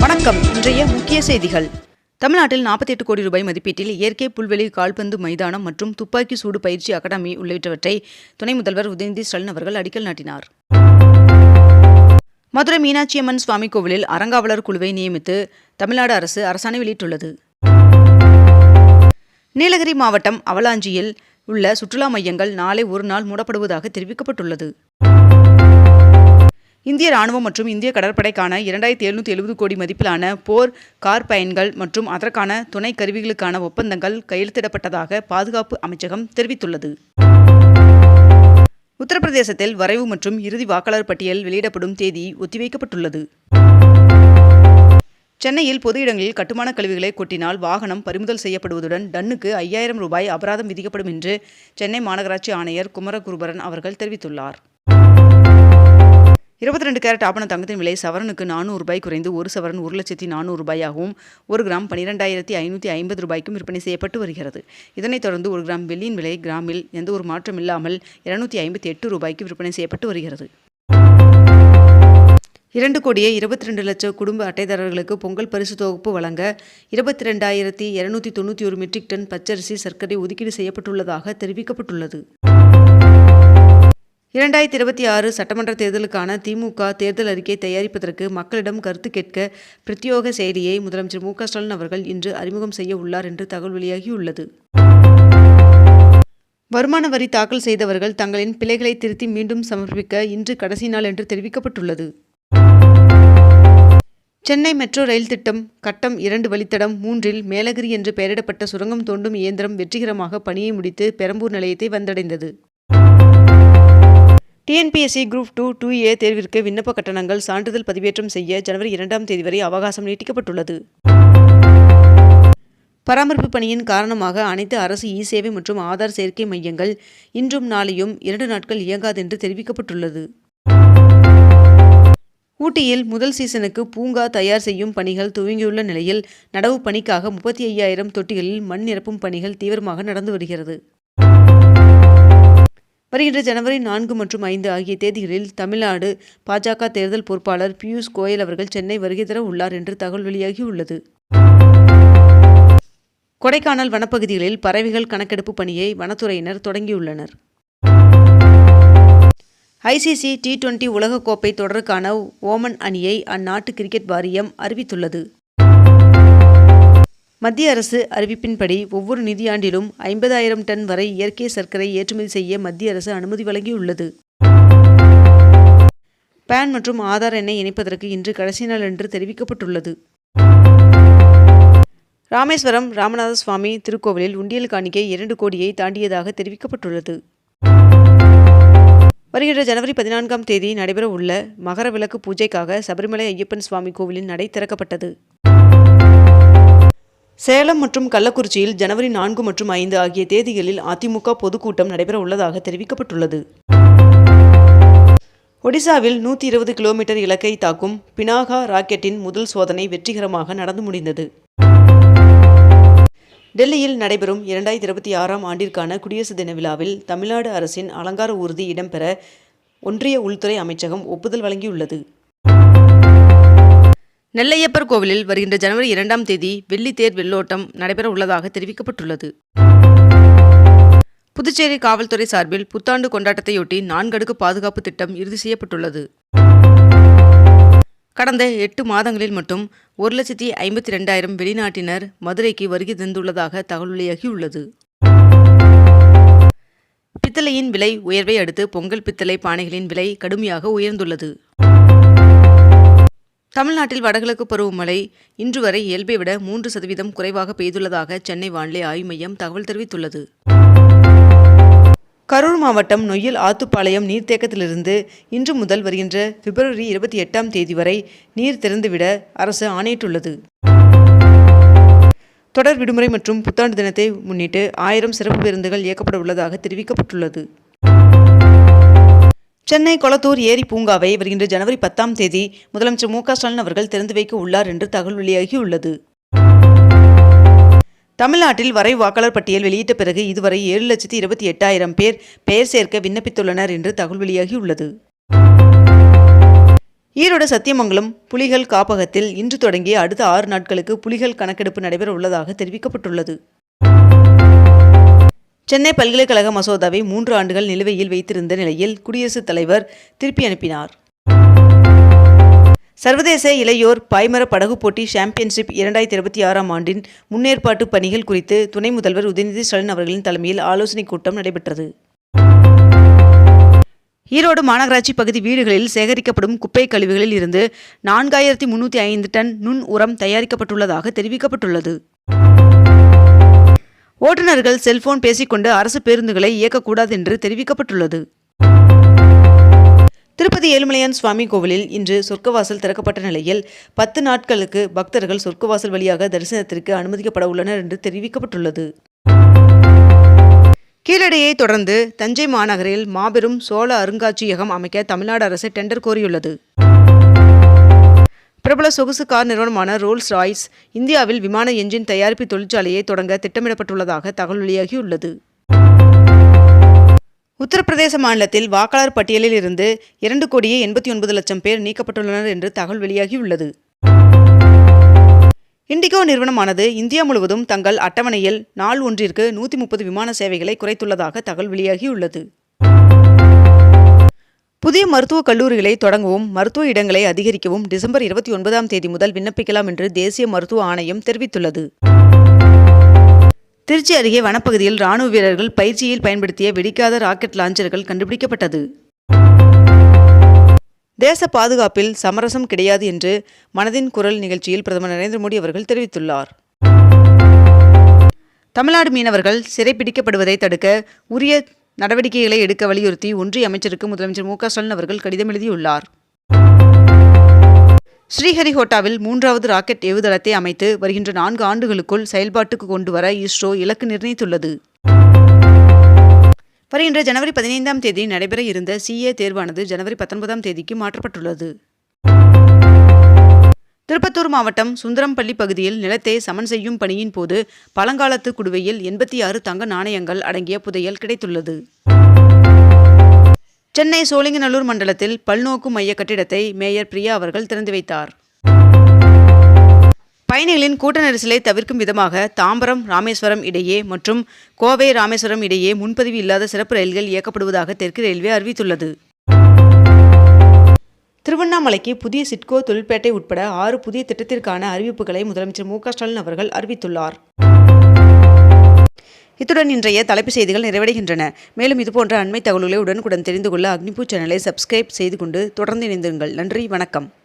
வணக்கம். இன்றைய முக்கிய செய்திகள். தமிழ்நாட்டில் 48 கோடி ரூபாய் மதிப்பீட்டில் இயற்கை புல்வெளி கால்பந்து மைதானம் மற்றும் துப்பாக்கி சூடு பயிற்சி அகாடமி உள்ளிட்டவற்றை துணை முதல்வர் உதயநிதி ஸ்டாலின் அவர்கள் அடிக்கல் நாட்டினார். மதுரை மீனாட்சியம்மன் சுவாமி கோவிலில் அறங்காவலர் குழுவை நியமித்து தமிழ்நாடு அரசு அரசாணை வெளியிட்டுள்ளது. நீலகிரி மாவட்டம் அவலாஞ்சியில் உள்ள சுற்றுலா மையங்கள் நாளை ஒரு நாள் மூடப்படுவதாக தெரிவிக்கப்பட்டுள்ளது. இந்திய ராணுவம் மற்றும் இந்திய கடற்படைக்கான 2770 கோடி மதிப்பிலான போர் கார் பயன்கள் மற்றும் அதற்கான துணை கருவிகளுக்கான ஒப்பந்தங்கள் கையெழுத்திடப்பட்டதாக பாதுகாப்பு அமைச்சகம் தெரிவித்துள்ளது. உத்தரப்பிரதேசத்தில் வரைவு மற்றும் இறுதி வாக்காளர் பட்டியல் வெளியிடப்படும் தேதி ஒத்திவைக்கப்பட்டுள்ளது. சென்னையில் பொது இடங்களில் கட்டுமான கழிவுகளை கொட்டினால் வாகனம் பறிமுதல் செய்யப்படுவதுடன் டன்னுக்கு 5000 ரூபாய் அபராதம் விதிக்கப்படும் என்று சென்னை மாநகராட்சி ஆணையர் குமரகுருபரன் அவர்கள் தெரிவித்துள்ளார். 22 கேரட் ஆபண தங்கத்தின் விலை சவரனுக்கு 400 ரூபாய் குறைந்து ஒரு சவரன் 1,400,000 ரூபாயாகவும் ஒரு கிராம் 12,550 ரூபாய்க்கும் விற்பனை செய்யப்பட்டு வருகிறது. இதனைத் தொடர்ந்து ஒரு கிராம் வெள்ளியின் விலை கிராமில் எந்த ஒரு மாற்றம் இல்லாமல் 258 ரூபாய்க்கு விற்பனை செய்யப்பட்டு வருகிறது. 2,22,00,000 குடும்ப அட்டைதாரர்களுக்கு பொங்கல் பரிசு தொகுப்பு வழங்க 22,291 மெட்ரிக் டன் பச்சரிசி சர்க்கரை ஒதுக்கீடு செய்யப்பட்டுள்ளதாக தெரிவிக்கப்பட்டுள்ளது. 2026 சட்டமன்ற தேர்தலுக்கான திமுக தேர்தல் அறிக்கை தயாரிப்பதற்கு மக்களிடம் கருத்து கேட்க பிரத்யோக செயலியை முதலமைச்சர் மு.க. ஸ்டாலின் அவர்கள் இன்று அறிமுகம் செய்ய உள்ளார் என்று தகவல் வெளியாகியுள்ளது. வருமான வரி தாக்கல் செய்தவர்கள் தங்களின் பிழைகளை திருத்தி மீண்டும் சமர்ப்பிக்க இன்று கடைசி நாள் என்று தெரிவிக்கப்பட்டுள்ளது. சென்னை மெட்ரோ ரயில் திட்டம் கட்டம் 2 வழித்தடம் 3இல் மேலகிரி என்று பெயரிடப்பட்ட சுரங்கம் தோண்டும் இயந்திரம் வெற்றிகரமாக பணியை முடித்து பெரம்பூர் நிலையத்தை வந்தடைந்தது. டிஎன்பிஎஸ்சி குரூப் 2 2A தேர்விற்கு விண்ணப்ப கட்டணங்கள் சான்றிதழ் பதிவேற்றம் செய்ய ஜனவரி 2ஆம் தேதி வரை அவகாசம் நீட்டிக்கப்பட்டுள்ளது. பராமரிப்பு பணியின் காரணமாக அனைத்து அரசு இ-சேவை மற்றும் ஆதார் சேர்க்கை மையங்கள் இன்றும் நாளையும் 2 நாட்கள் இயங்காது என்று தெரிவிக்கப்பட்டுள்ளது. ஊட்டியில் முதல் சீசனுக்கு பூங்கா தயார் செய்யும் பணிகள் துவங்கியுள்ள நிலையில் நடவு பணிக்காக 35,000 தொட்டிகளில் மண் நிரப்பும் பணிகள் தீவிரமாக நடந்து வருகிறது. வருகின்ற ஜனவரி 4 மற்றும் 5 ஆகிய தேதிகளில் தமிழ்நாடு பாஜக தேர்தல் பொறுப்பாளர் பியூஷ் கோயல் அவர்கள் சென்னை வருகை தர உள்ளார் என்று தகவல் வெளியாகியுள்ளது. கொடைக்கானல் வனப்பகுதிகளில் பறவைகள் கணக்கெடுப்பு பணியை வனத்துறையினர் தொடங்கியுள்ளனர். ஐசிசி T20 உலகக்கோப்பை தொடருக்கான ஓமன் அணியை அந்நாட்டு கிரிக்கெட் வாரியம் அறிவித்துள்ளது. மத்திய அரசு அறிவிப்பின்படி ஒவ்வொரு நிதியாண்டிலும் 50,000 டன் வரை இயற்கை சர்க்கரை ஏற்றுமதி செய்ய மத்திய அரசு அனுமதி வழங்கியுள்ளது. பான் மற்றும் ஆதார் எண்ணை இணைப்பதற்கு இன்று கடைசி நாள் என்று தெரிவிக்கப்பட்டுள்ளது. ராமேஸ்வரம் ராமநாத சுவாமி திருக்கோவிலில் உண்டியல் காணிக்கை 2 கோடியை தாண்டியதாக தெரிவிக்கப்பட்டுள்ளது. வருகின்ற ஜனவரி 14ஆம் தேதி நடைபெற உள்ள மகர விளக்கு பூஜைக்காக சபரிமலை ஐயப்பன் சுவாமி கோவிலின் நடை திறக்கப்பட்டது. சேலம் மற்றும் கள்ளக்குறிச்சியில் ஜனவரி 4 மற்றும் 5 ஆகிய தேதிகளில் அதிமுக பொதுக்கூட்டம் நடைபெற உள்ளதாக தெரிவிக்கப்பட்டுள்ளது. ஒடிசாவில் 120 கிலோமீட்டர் இலக்கை தாக்கும் பினாகா ராக்கெட்டின் முதல் சோதனை வெற்றிகரமாக நடந்து முடிந்தது. டெல்லியில் நடைபெறும் 2026ஆம் ஆண்டிற்கான குடியரசு தின விழாவில் தமிழ்நாடு அரசின் அலங்கார ஊர்தி இடம்பெற ஒன்றிய உள்துறை அமைச்சகம் ஒப்புதல் வழங்கியுள்ளது. நெல்லையப்பர் கோவிலில் வருகின்ற ஜனவரி 2ஆம் தேதி வெள்ளி தேர் வெள்ளோட்டம் நடைபெற உள்ளதாக தெரிவிக்கப்பட்டுள்ளது. புதுச்சேரி காவல்துறை சார்பில் புத்தாண்டு கொண்டாட்டத்தையொட்டி 4 அடுக்கு பாதுகாப்பு திட்டம் இறுதி செய்யப்பட்டுள்ளது. கடந்த 8 மாதங்களில் மட்டும் 1,52,000 வெளிநாட்டினர் மதுரைக்கு வருகை தந்துள்ளதாக தகவல் வெளியாகியுள்ளது. பித்தளையின் விலை உயர்வை அடுத்து பொங்கல் பித்தளை பானைகளின் விலை கடுமையாக உயர்ந்துள்ளது. தமிழ்நாட்டில் வடகிழக்கு பருவமழை இன்று வரை இயல்பை விட 3% குறைவாக பெய்துள்ளதாக சென்னை வானிலை ஆய்வு மையம் தகவல் தெரிவித்துள்ளது. கரூர் மாவட்டம் நொய்யல் ஆத்துப்பாளையம் நீர்த்தேக்கத்திலிருந்து இன்று முதல் வருகின்ற பிப்ரவரி 28ஆம் தேதி வரை நீர் திறந்துவிட அரசு ஆணையிட்டுள்ளது. தொடர் விடுமுறை மற்றும் புத்தாண்டு தினத்தை முன்னிட்டு 1000 சிறப்பு பேருந்துகள் இயக்கப்பட உள்ளதாக தெரிவிக்கப்பட்டுள்ளது. சென்னை கொளத்தூர் ஏரி பூங்காவை வருகின்ற ஜனவரி 10ஆம் தேதி முதலமைச்சர் மு.க. ஸ்டாலின் அவர்கள் திறந்து வைக்க உள்ளார் என்று தகவல் வெளியாகியுள்ளது. தமிழ்நாட்டில் வரைவு வாக்காளர் பட்டியல் வெளியிட்ட பிறகு இதுவரை 7,28,000 பேர் பெயர் சேர்க்க விண்ணப்பித்துள்ளனர் என்று தகவல் வெளியாகியுள்ளது. ஈரோடு சத்தியமங்கலம் புலிகள் காப்பகத்தில் இன்று தொடங்கி அடுத்த 6 நாட்களுக்கு புலிகள் கணக்கெடுப்பு நடைபெற உள்ளதாக தெரிவிக்கப்பட்டுள்ளது. சென்னை பல்கலைக்கழக மசோதாவை 3 ஆண்டுகள் நிலுவையில் வைத்திருந்த நிலையில் குடியரசுத் தலைவர் திருப்பி அனுப்பினார். சர்வதேச இளையோர் பாய்மர படகு போட்டி சாம்பியன்ஷிப் 2026ஆம் ஆண்டின் முன்னேற்பாட்டு பணிகள் குறித்து துணை முதல்வர் உதயநிதி ஸ்டாலின் அவர்களின் தலைமையில் ஆலோசனைக் கூட்டம் நடைபெற்றது. ஈரோடு மாநகராட்சி பகுதி வீடுகளில் சேகரிக்கப்படும் குப்பை கழிவுகளில் இருந்து 4305 டன் நுண் உரம் தயாரிக்கப்பட்டுள்ளதாக தெரிவிக்கப்பட்டுள்ளது. ஓட்டுநர்கள் செல்போன் பேசிக்கொண்டு அரசு பேருந்துகளை இயக்கக்கூடாது என்று தெரிவிக்கப்பட்டுள்ளது. திருப்பதி ஏழுமலையான் சுவாமி கோவிலில் இன்று சொர்க்கவாசல் திறக்கப்பட்ட நிலையில் 10 நாட்களுக்கு பக்தர்கள் சொர்க்கவாசல் வழியாக தரிசனத்திற்கு அனுமதிக்கப்பட உள்ளனர் என்று தெரிவிக்கப்பட்டுள்ளது. கீழடியை தொடர்ந்து தஞ்சை மாநகரில் மாபெரும் சோழ அருங்காட்சியகம் அமைக்க தமிழ்நாடு அரசு டெண்டர் கோரியுள்ளது. பிரபல சொகுசு கார் நிறுவனமான ரோல்ஸ் ராய்ஸ் இந்தியாவில் விமான என்ஜின் தயாரிப்பு தொழிற்சாலையை தொடங்க திட்டமிடப்பட்டுள்ளதாக தகவல் வெளியாகியுள்ளது. உத்தரப்பிரதேச மாநிலத்தில் வாக்காளர் பட்டியலில் இருந்து 2,89,00,000 பேர் நீக்கப்பட்டுள்ளனர் என்று தகவல் வெளியாகியுள்ளது. இண்டிகோ நிறுவனமானது இந்தியா முழுவதும் தங்கள் அட்டவணையில் நாள் ஒன்றிற்கு 130 விமான சேவைகளை குறைத்துள்ளதாக தகவல் வெளியாகியுள்ளது. புதிய மருத்துவக் கல்லூரிகளை தொடங்கவும் மருத்துவ இடங்களை அதிகரிக்கவும் டிசம்பர் 29ஆம் தேதி முதல் விண்ணப்பிக்கலாம் என்று தேசிய மருத்துவ ஆணையம் தெரிவித்துள்ளது. திருச்சி அருகே வனப்பகுதியில் ராணுவ வீரர்கள் பயிற்சியில் பயன்படுத்திய வெடிக்காத ராக்கெட் லாஞ்சர்கள் கண்டுபிடிக்கப்பட்டது. தேச பாதுகாப்பில் சமரசம் கிடையாது என்று மனதின் குரல் நிகழ்ச்சியில் பிரதமர் நரேந்திர மோடி அவர்கள் தெரிவித்துள்ளார். தமிழ்நாடு மீனவர்கள் சிறைப்பிடிக்கப்படுவதை தடுக்க உரிய நடவடிக்கைகளை எடுக்க வலியுறுத்தி ஒன்றிய அமைச்சருக்கு முதலமைச்சர் மு.க. ஸ்டாலின் அவர்கள் கடிதம் எழுதியுள்ளார். ஸ்ரீஹரிகோட்டாவில் 3வது ராக்கெட் ஏவுதளத்தை அமைத்து வருகின்ற 4 ஆண்டுகளுக்குள் செயல்பாட்டுக்கு கொண்டு வர இஸ்ரோ இலக்கு நிர்ணயித்துள்ளது. வருகின்ற ஜனவரி 15ஆம் தேதி நடைபெற இருந்த CA தேர்வானது ஜனவரி 19ஆம் தேதிக்கு மாற்றப்பட்டுள்ளது. திருப்பத்தூர் மாவட்டம் சுந்தரம்பள்ளி பகுதியில் நிலத்தை சமன் செய்யும் பணியின் போது பழங்காலத்து குடுவையில் 86 தங்க நாணயங்கள் அடங்கிய புதையல் கிடைத்துள்ளது. சென்னை சோழிங்கநல்லூர் மண்டலத்தில் பல்நோக்கு மைய கட்டிடத்தை மேயர் பிரியா அவர்கள் திறந்து வைத்தார். பயணிகளின் கூட்ட நெரிசலை தவிர்க்கும் விதமாக தாம்பரம் ராமேஸ்வரம் இடையே மற்றும் கோவை ராமேஸ்வரம் இடையே முன்பதிவு இல்லாத சிறப்பு ரயில்கள் இயக்கப்படுவதாக தெற்கு ரயில்வே அறிவித்துள்ளது. திருவண்ணாமலைக்கு புதிய சிட்கோ தொழிற்பேட்டை உட்பட 6 புதிய திட்டத்திற்கான அறிவிப்புகளை முதலமைச்சர் மு.க. ஸ்டாலின் அவர்கள் அறிவித்துள்ளார். இத்துடன் இன்றைய தலைப்புச் செய்திகள் நிறைவடைகின்றன. மேலும் இதுபோன்ற அண்மை தகவல்களை உடனுக்குடன் தெரிந்து கொள்ள அக்னிபூ சேனலை சப்ஸ்கிரைப் செய்து கொண்டு தொடர்ந்து இணைந்திருங்கள். நன்றி, வணக்கம்.